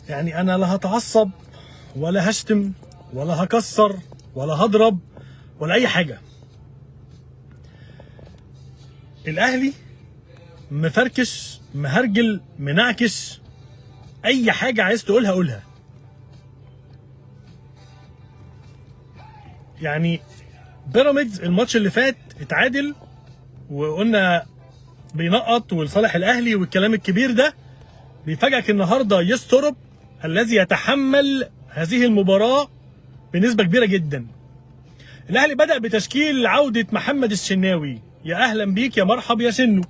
يعني انا لا هتعصب ولا هشتم ولا هكسر ولا هضرب ولا اي حاجه. الاهلي مفركش مهرجل منعكش، اي حاجه عايز تقولها قولها. يعني بيراميدز الماتش اللي فات اتعادل وقلنا بينقط ولصالح الاهلي والكلام الكبير ده، بيفاجئك النهارده يسترب الذي يتحمل هذه المباراه بنسبه كبيره جدا. الاهلي بدأ بتشكيل عوده محمد الشناوي، يا اهلا بيك يا مرحب يا شنو.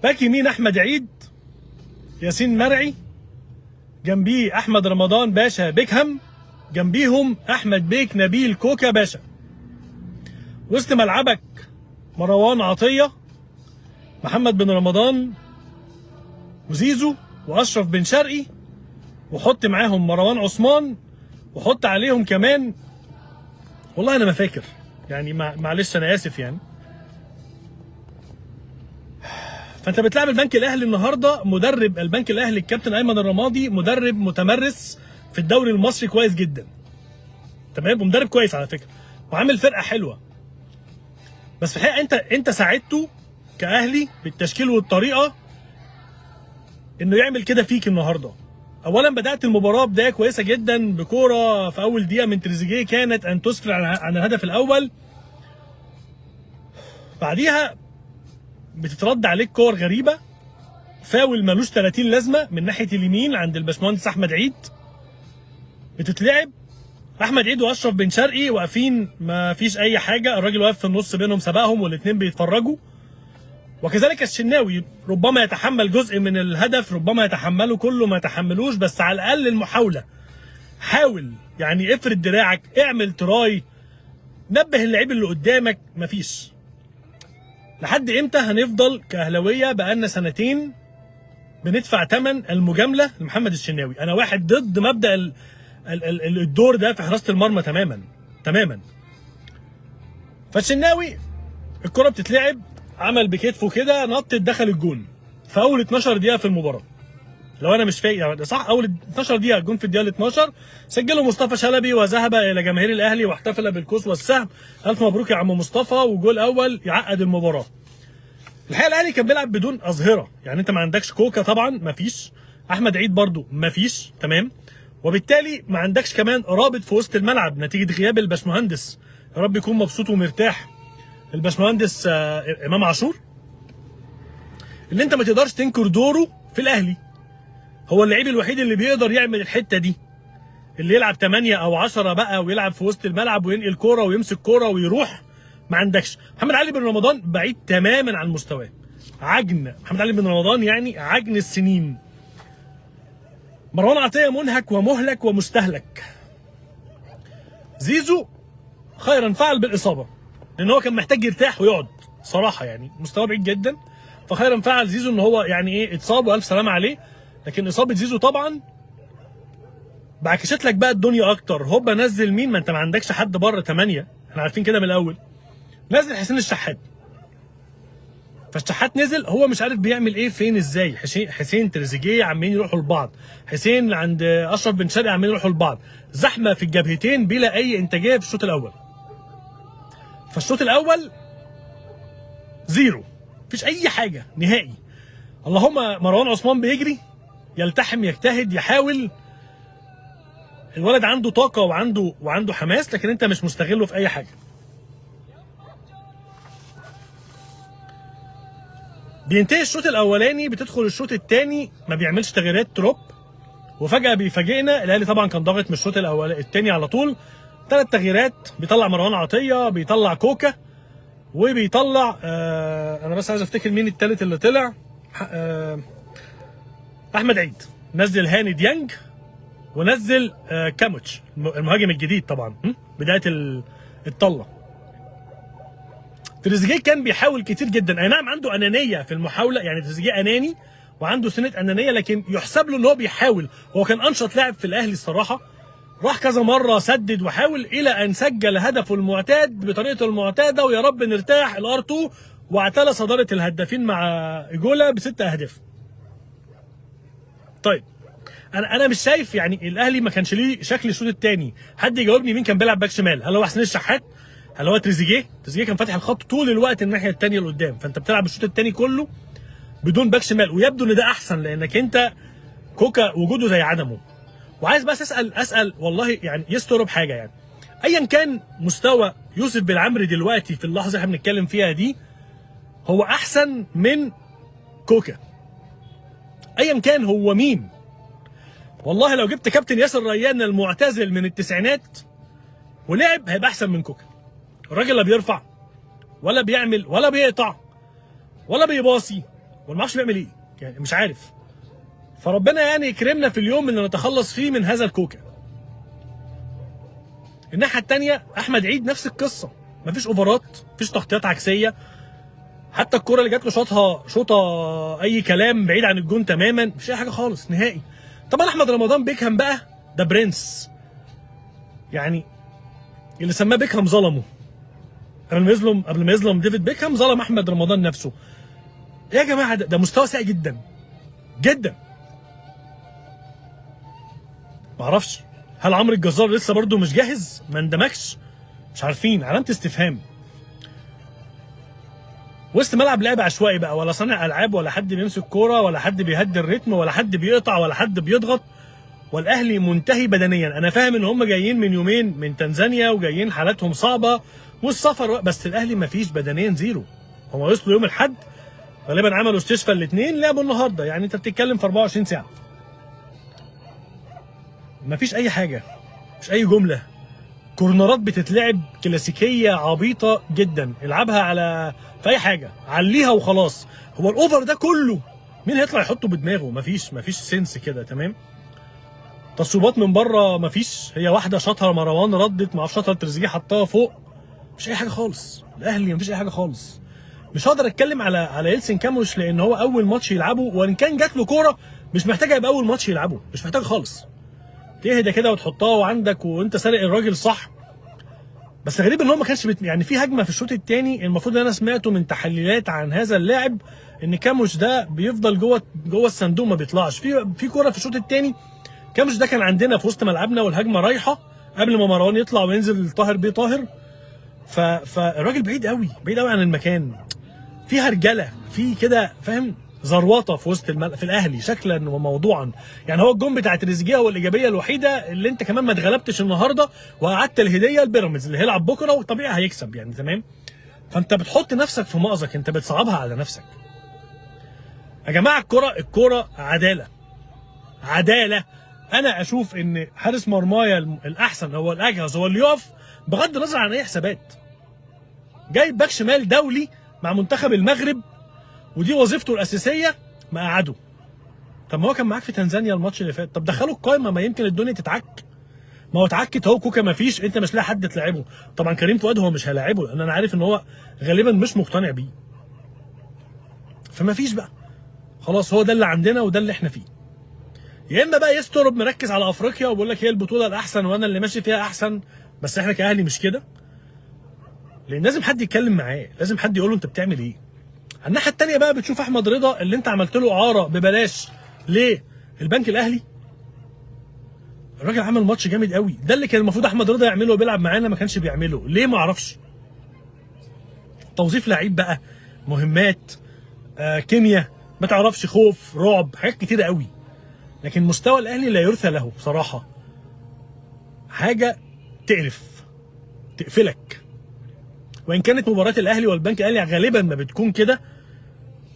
باك يمين احمد عيد، ياسين مرعي، جنبيه احمد رمضان باشا بيكهام، جنبيهم احمد بيك نبيل كوكا باشا. وسط ملعبك مروان عطيه، محمد بن رمضان وزيزو واشرف بن شرقي، وحط معاهم مروان عثمان، وحط عليهم كمان والله انا ما فاكر يعني، معلش انا اسف يعني. فانت بتلعب البنك الاهلي النهارده، مدرب البنك الاهلي الكابتن ايمن الرمادي مدرب متمرس في الدوري المصري كويس جدا، تمام، ومدرب كويس على فكره وعامل فرقه حلوه. بس في الحقيقه انت ساعدته كاهلي بالتشكيل والطريقه انه يعمل كده فيك النهارده. اولا بدات المباراه بدايه كويسه جدا بكوره في اول دقيقه من تريزيجيه كانت ان تسفر عن الهدف الاول. بعديها بتترد عليك كور غريبه، فاول ملوش 30 لازمه من ناحيه اليمين عند الباشمهندس احمد عيد بتتلعب. احمد عيد واشرف بن شرقي واقفين ما فيش اي حاجه، الراجل واقف في النص بينهم سبقهم والاثنين بيتفرجوا. وكذلك الشناوي ربما يتحمل جزء من الهدف، ربما يتحمله كله ما يتحملوش، بس على الاقل المحاوله. حاول يعني افرد دراعك، اعمل تراي، نبه اللعيب اللي قدامك. مفيش. لحد امتى هنفضل كاهلاويه بقالنا سنتين بندفع ثمن المجامله لمحمد الشناوي؟ انا واحد ضد مبدا الدور ده في حراسه المرمى تماما تماما. فالشناوي الكره بتتلعب، عمل بكتفه كده، نط دخل الجون في اول 12 دقيقه في المباراه. لو انا مش فاكر يعني صح، اول 12 دقيقه الجون في الدقيقه 12 سجله مصطفى شلبي وذهب الى جماهير الاهلي واحتفل بالكوس والسهم. الف مبروك يا عم مصطفى، وجول اول يعقد المباراه. الحقيقه الاهلي كان بيلعب بدون اظهره، يعني انت ما عندكش كوكا طبعا، ما فيش احمد عيد برضو ما فيش، تمام، وبالتالي ما عندكش كمان رابط في وسط الملعب نتيجه غياب الباشمهندس، يا رب يكون مبسوط ومرتاح، الباشمهندس امام عاشور، اللي انت ما تقدرش تنكر دوره في الاهلي. هو اللعيب الوحيد اللي بيقدر يعمل الحته دي، اللي يلعب 8 او 10 بقى ويلعب في وسط الملعب وينقل كوره ويمسك كوره ويروح. ما عندكش. محمد علي بن رمضان بعيد تماما عن مستواه، عجن. محمد علي بن رمضان يعني عجن السنين. مروان عطيه منهك ومهلك ومستهلك. زيزو خيرا فعل بالاصابه، لان هو كان محتاج يرتاح ويقعد صراحه، يعني مستواه بعيد جدا، فخيرا فعل زيزو ان هو يعني ايه اتصاب والف سلامه عليه. لكن اصابه زيزو طبعا بعكشت لك بقى الدنيا اكتر. هوبا نزل مين؟ ما انت ما عندكش حد بره 8، احنا عارفين كده من الاول. نزل حسين الشحات، فالشحات نزل هو مش عارف بيعمل ايه فين ازاي. حسين تريزيجيه عمالين يروحوا لبعض، حسين عند اشرف بن شرقي عمالين يروحوا لبعض، زحمه في الجبهتين بلا اي انتاجيه في الشوط الاول. فالشوط الاول زيرو، مفيش اي حاجه نهائي. اللهم مروان عثمان بيجري يلتحم يجتهد يحاول، الولد عنده طاقه وعنده حماس، لكن انت مش مستغله في اي حاجه. بينتهي الشوط الاولاني، بتدخل الشوط الثاني ما بيعملش تغييرات تروب، وفجاه بيفاجئنا. الاهلي طبعا كان ضاغط من الشوط الثاني على طول، 3 تغييرات، بيطلع مروان عطيه، بيطلع كوكا، وبيطلع انا بس عايز افتكر مين الثالث اللي طلع، احمد عيد. نزل هاني ديانج ونزل كاموتش المهاجم الجديد طبعا، بدايه الطله. تريزيجيه كان بيحاول كتير جدا، اي نعم عنده انانيه في المحاوله، يعني تريزيجيه اناني وعنده سنه انانيه، لكن يحسب له ان هو بيحاول. هو كان انشط لاعب في الاهلي الصراحه، راح كذا مره سدد وحاول الى ان سجل هدفه المعتاد بطريقته المعتاده، ويا رب نرتاح الار2 واعتلى صداره الهدافين مع ايجولا ب6 اهداف. طيب انا مش شايف يعني الاهلي ما كانش ليه شكل الشوط الثاني. حد يجاوبني مين كان بيلعب باك شمال؟ هل هو حسين الشحات؟ هل هو تريزيجيه؟ تريزيجيه كان فاتح الخط طول الوقت الناحيه الثانيه لقدام، فانت بتلعب الشوط الثاني كله بدون باك شمال، ويبدو ان ده احسن لانك انت كوكا وجوده زي عدمه. وعايز بس اسال والله يعني يستر بحاجه، يعني ايا كان مستوى يوسف بالعمري دلوقتي في اللحظه اللي احنا بنتكلم فيها دي، هو احسن من كوكا ايا كان هو مين. والله لو جبت كابتن ياسر ريان المعتزل من التسعينات ولعب هيبقى احسن من كوكا. الراجل لا بيرفع ولا بيعمل ولا بيقطع ولا بيباصي ولا ما اعرفش بيعمل ايه، يعني مش عارف. فربنا يعني يكرمنا في اليوم اللي نتخلص فيه من هذا الكوكا. الناحيه الثانيه احمد عيد نفس القصه، مفيش اوفرات، مفيش تغطيات عكسيه، حتى الكره اللي جات له شوطه اي كلام بعيد عن الجون تماما، مفيش اي حاجه خالص نهائي. طبعا احمد رمضان بيكهام بقى ده برنس، يعني اللي سماه بيكهام ظلمه. قبل ما يظلم ديفيد بيكهام ظلم احمد رمضان نفسه. يا جماعه ده مستوى سيء جدا جدا. معرفش هل عمرو الجزار لسه برضه مش جاهز؟ ما اندمجش؟ مش عارفين، علامه استفهام. وسط ملعب لعب عشوائي بقى، ولا صانع العاب ولا حد بيمسك كوره ولا حد بيهدي الريتم ولا حد بيقطع ولا حد بيضغط، والاهلي منتهي بدنيا. انا فاهم ان هم جايين من يومين من تنزانيا وجايين حالاتهم صعبه والسفر، بس الاهلي ما فيش بدنيا زيرو. هم وصلوا يوم الاحد غالبا، عملوا استشفاء الاثنين، لعبوا النهارده، يعني انت بتتكلم في 24 ساعه. ما فيش اي حاجه، مش اي جمله. كورنرات بتتلعب كلاسيكيه عبيطه جدا، العبها على في اي حاجه، عليها وخلاص. هو الاوفر ده كله مين هيطلع يحطه بدماغه؟ مفيش سنس كده، تمام. تصويبات من بره مفيش، هي واحده شاطها مروان ردت، ما اعرفش شاطها تريزيجيه حطها فوق، مش اي حاجه خالص. الاهلي مفيش اي حاجه خالص. مش هقدر اتكلم على يلسن كاموش لان هو اول ماتش يلعبه، وان كان جات له كوره مش محتاجه يبقى اول ماتش يلعبه، مش محتاج خالص. تهدى كده وتحطها وعندك وانت سارق الراجل صح. بس غريب ان هو ما كانش يعني في هجمه في الشوط الثاني، المفروض ان انا سمعته من تحليلات عن هذا اللاعب ان كاموش ده بيفضل جوه الصندوق ما بيطلعش. في كوره في الشوط الثاني كاموش ده كان عندنا في وسط ملعبنا والهجمه رايحه قبل ما مروان يطلع وينزل طاهر بيه طاهر، فالراجل بعيد قوي عن المكان. في هرجله في كده، فاهم، زروطه في وسط في الاهلي شكلا وموضوعا. يعني هو الجون بتاع تريزيجيه هو الايجابيه الوحيده اللي انت كمان ما اتغلبتش النهارده وقعدت الهديه لبيراميدز اللي هيلعب بكره وطبيعي هيكسب، يعني تمام. فانت بتحط نفسك في مأزق، انت بتصعبها على نفسك. يا جماعه الكوره عداله. انا اشوف ان حارس مرمايا الاحسن هو الاجهز، هو اللي يقف بغض النظر عن اي حسابات. جايب باك شمال دولي مع منتخب المغرب ودي وظيفته الاساسيه، ما قعده. طب ما هو كان معاك في تنزانيا الماتش اللي فات، طب دخلوا القايمه، ما يمكن الدنيا تتعك. ما هو اتعكت اهو، كوكا ما فيش، انت مش لاقي حد تلعبه. طبعا كريم فؤاد هو مش هيلاعبه لان انا عارف ان هو غالبا مش مقتنع بيه. فما فيش بقى، خلاص هو ده اللي عندنا وده اللي احنا فيه. يا اما بقى يستر مركز على افريقيا وبيقول لك هي البطوله الاحسن وانا اللي ماشي فيها احسن، بس احنا كاهلي مش كده. لان لازم حد يتكلم معاه، لازم حد يقول له انت بتعمل ايه. الناحيه الثانيه بقى بتشوف احمد رضا اللي انت عملت له اعاره ببلاش ليه؟ البنك الاهلي. الراجل عمل ماتش جامد قوي، ده اللي كان المفروض احمد رضا يعمله وبيلعب معانا، ما كانش بيعمله، ليه ما اعرفش. توظيف لعيب بقى، مهمات، كيمياء، ما تعرفش، خوف، رعب، حاجات كتيره قوي. لكن مستوى الاهلي لا يرثى له بصراحه. حاجه تقرف، تقفلك. وان كانت مباراه الاهلي والبنك الاهلي غالبا ما بتكون كده،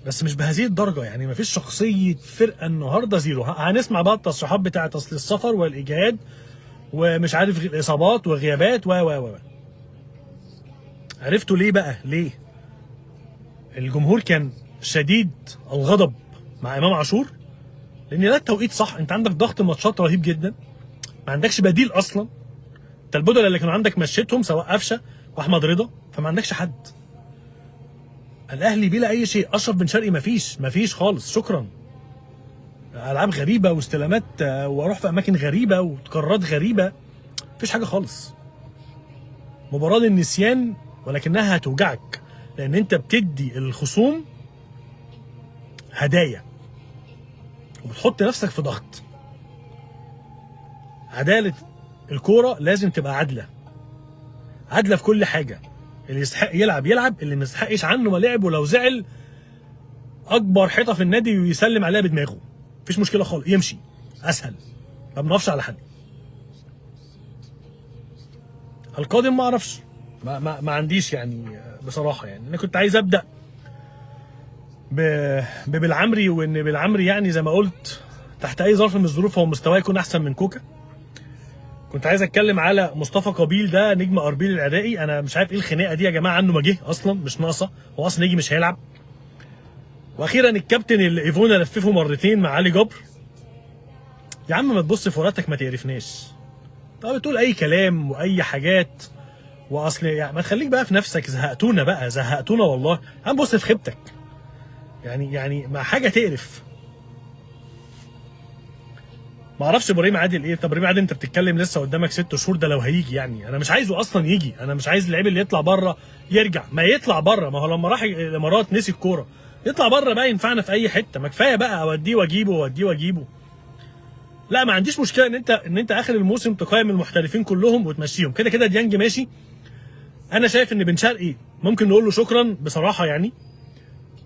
بس مش بهذه الدرجه. يعني ما فيش شخصيه فرقه النهارده زيرو. هنسمع بقى التصريحات بتاعه اصل السفر والاجهاد ومش عارف الاصابات وغيابات و عرفتوا ليه بقى؟ ليه الجمهور كان شديد الغضب مع امام عاشور؟ لان ده التوقيت صح. انت عندك ضغط ماتشات رهيب جدا، ما عندكش بديل اصلا. انت البدل اللي كانوا عندك مشيتهم سواء قفشه واحمد رضا، فما عندكش حد. الاهلي بلا اي شيء. اشرف بن شرقي مفيش خالص، شكرا. العاب غريبه واستلامات واروح في اماكن غريبه وقرارات غريبه، مفيش حاجه خالص. مباراه للنسيان ولكنها هتوجعك لان انت بتدي الخصوم هدايا وبتحط نفسك في ضغط. عداله الكوره لازم تبقى عادله، عادله في كل حاجه. اللي يستحق يلعب يلعب، اللي ما يستحقش عنه ما لعب، ولو زعل اكبر حيطه في النادي ويسلم عليها بدماغه، مفيش مشكله خالص، يمشي اسهل، ما بنقفش على حد. القادم ما اعرفش، ما عنديش يعني بصراحه. يعني انا كنت عايز ابدا بالعمري، وان بالعمري يعني زي ما قلت تحت اي ظرف من الظروف هو مستواه يكون احسن من كوكا. كنت عايز اتكلم على مصطفى قابيل، ده نجم اربيل العراقي. انا مش عارف ايه الخناقه دي يا جماعه عنه، ما جه اصلا، مش ناقصه، هو اصلا يجي مش هيلعب. واخيرا الكابتن اللي ايفونا لففه مرتين مع علي جبر. يا عم ما تبص في ورقتك، ما تقرفناش. طب بتقول اي كلام واي حاجات، واصل يعني ما تخليك بقى في نفسك. زهقتونا بقى، زهقتونا والله. يا عم بص في خيبتك، يعني مع حاجه تقرف. ما اعرفش ابراهيم عادل ايه. طب ابراهيم عادل انت بتتكلم لسه قدامك 6 شهور، ده لو هيجي يعني. انا مش عايزه اصلا يجي، انا مش عايز اللعيب اللي يطلع بره يرجع. ما يطلع بره، ما هو لما راح الامارات نسي الكوره، يطلع بره بقى ينفعنا في اي حته. ما كفايه بقى اوديه واجيبه واوديه واجيبه. لا ما عنديش مشكله ان انت اخر الموسم تقيم المحترفين كلهم وتمشيهم. كده كده ديانج ماشي. انا شايف ان بن شرقي ممكن نقول له شكرا بصراحه يعني.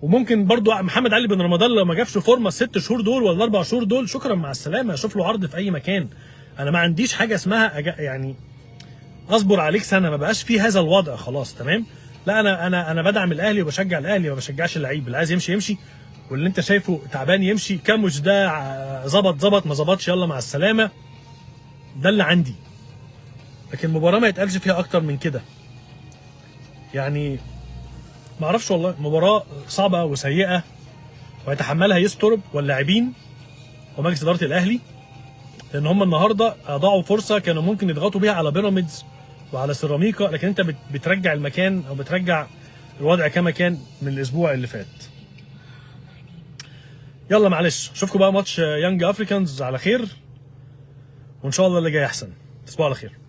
وممكن برضو محمد علي بن رمضان لو ما جابش فورمه ال6 شهور دول ولا 4 شهور دول، شكرا مع السلامه، اشوف له عرض في اي مكان. انا ما عنديش حاجه اسمها يعني اصبر عليك سنه، ما بقاش في هذا الوضع خلاص تمام. لا انا بدعم الاهلي وبشجع الاهلي وما بشجعش اللعيب. اللي عايز يمشي يمشي، واللي انت شايفه تعبان يمشي. كاموش ده ظبط ما ظبطش يلا مع السلامه. ده اللي عندي. لكن المباراه ما يتقالش فيها اكتر من كده يعني. ما اعرفش والله، مباراه صعبه وسيئه ويتحملها يسترب واللاعبين ومجلس اداره الاهلي، لان هم النهارده اضاعوا فرصه كانوا ممكن يضغطوا بيها على بيراميدز وعلى سيراميكا. لكن انت بترجع المكان او بترجع الوضع كما كان من الاسبوع اللي فات. يلا معلش، اشوفكم بقى ماتش يانج افريكانز على خير، وان شاء الله اللي جاي احسن. تصبحوا على خير.